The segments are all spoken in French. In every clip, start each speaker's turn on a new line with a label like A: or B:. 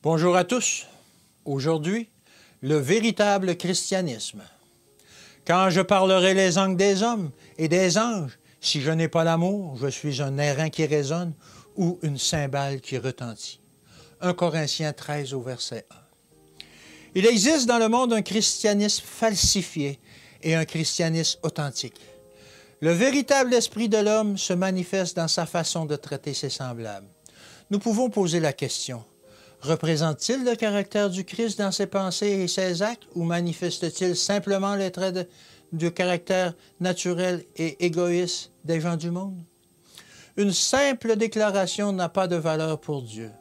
A: Bonjour à tous. Aujourd'hui, le véritable christianisme. Quand je parlerai les langues des hommes et des anges, si je n'ai pas l'amour, je suis un airain qui résonne ou une cymbale qui retentit. 1 Corinthiens 13 au verset 1. Il existe dans le monde un christianisme falsifié et un christianisme authentique. Le véritable esprit de l'homme se manifeste dans sa façon de traiter ses semblables. Nous pouvons poser la question: représente-t-il le caractère du Christ dans ses pensées et ses actes ou manifeste-t-il simplement les traits du caractère naturel et égoïste des gens du monde? Une simple déclaration n'a pas de valeur pour Dieu.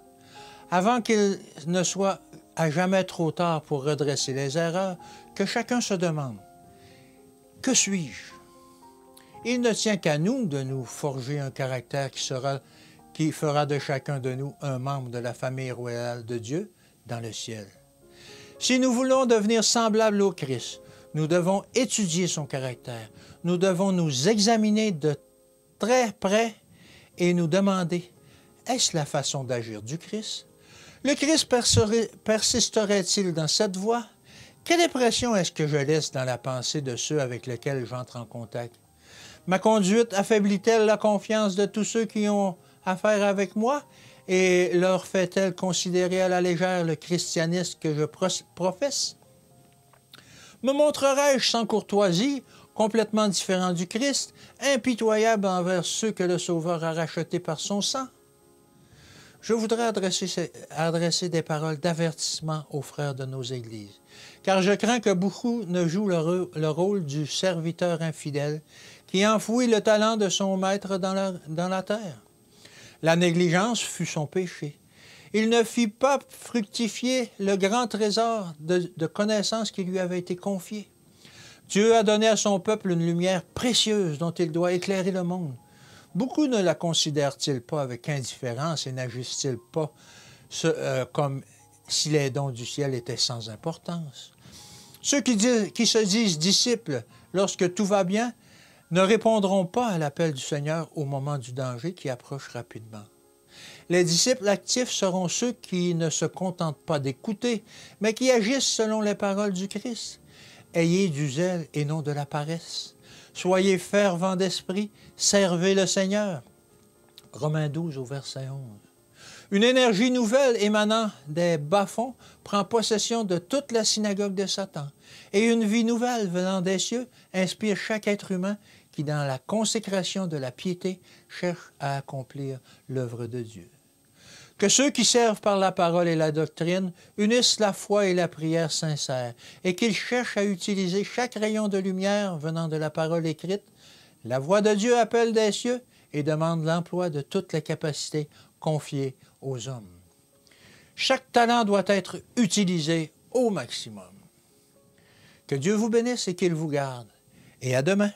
A: Avant qu'il ne soit à jamais trop tard pour redresser les erreurs, que chacun se demande: que suis-je? Il ne tient qu'à nous de nous forger un caractère qui fera de chacun de nous un membre de la famille royale de Dieu dans le ciel. Si nous voulons devenir semblables au Christ, nous devons étudier son caractère. Nous devons nous examiner de très près et nous demander: est-ce la façon d'agir du Christ? Le Christ persisterait-il dans cette voie? Quelle impression est-ce que je laisse dans la pensée de ceux avec lesquels j'entre en contact? Ma conduite affaiblit-elle la confiance de tous ceux qui ont affaire avec moi et leur fait-elle considérer à la légère le christianisme que je professe? Me montrerai-je sans courtoisie, complètement différent du Christ, impitoyable envers ceux que le Sauveur a rachetés par son sang? Je voudrais adresser des paroles d'avertissement aux frères de nos églises, car je crains que beaucoup ne jouent le rôle du serviteur infidèle qui enfouit le talent de son maître dans la terre. La négligence fut son péché. Il ne fit pas fructifier le grand trésor de connaissances qui lui avait été confié. Dieu a donné à son peuple une lumière précieuse dont il doit éclairer le monde. Beaucoup ne la considèrent-ils pas avec indifférence et n'agissent-ils pas comme si les dons du ciel étaient sans importance? Ceux qui se disent disciples lorsque tout va bien ne répondront pas à l'appel du Seigneur au moment du danger qui approche rapidement. Les disciples actifs seront ceux qui ne se contentent pas d'écouter, mais qui agissent selon les paroles du Christ. Ayez du zèle et non de la paresse. Soyez fervents d'esprit, servez le Seigneur. Romains 12 au verset 11. Une énergie nouvelle émanant des bas-fonds prend possession de toute la synagogue de Satan. Et une vie nouvelle venant des cieux inspire chaque être humain qui, dans la consécration de la piété, cherche à accomplir l'œuvre de Dieu. Que ceux qui servent par la parole et la doctrine unissent la foi et la prière sincère et qu'ils cherchent à utiliser chaque rayon de lumière venant de la parole écrite. La voix de Dieu appelle des cieux et demande l'emploi de toutes les capacités confiées aux hommes. Chaque talent doit être utilisé au maximum. Que Dieu vous bénisse et qu'il vous garde. Et à demain.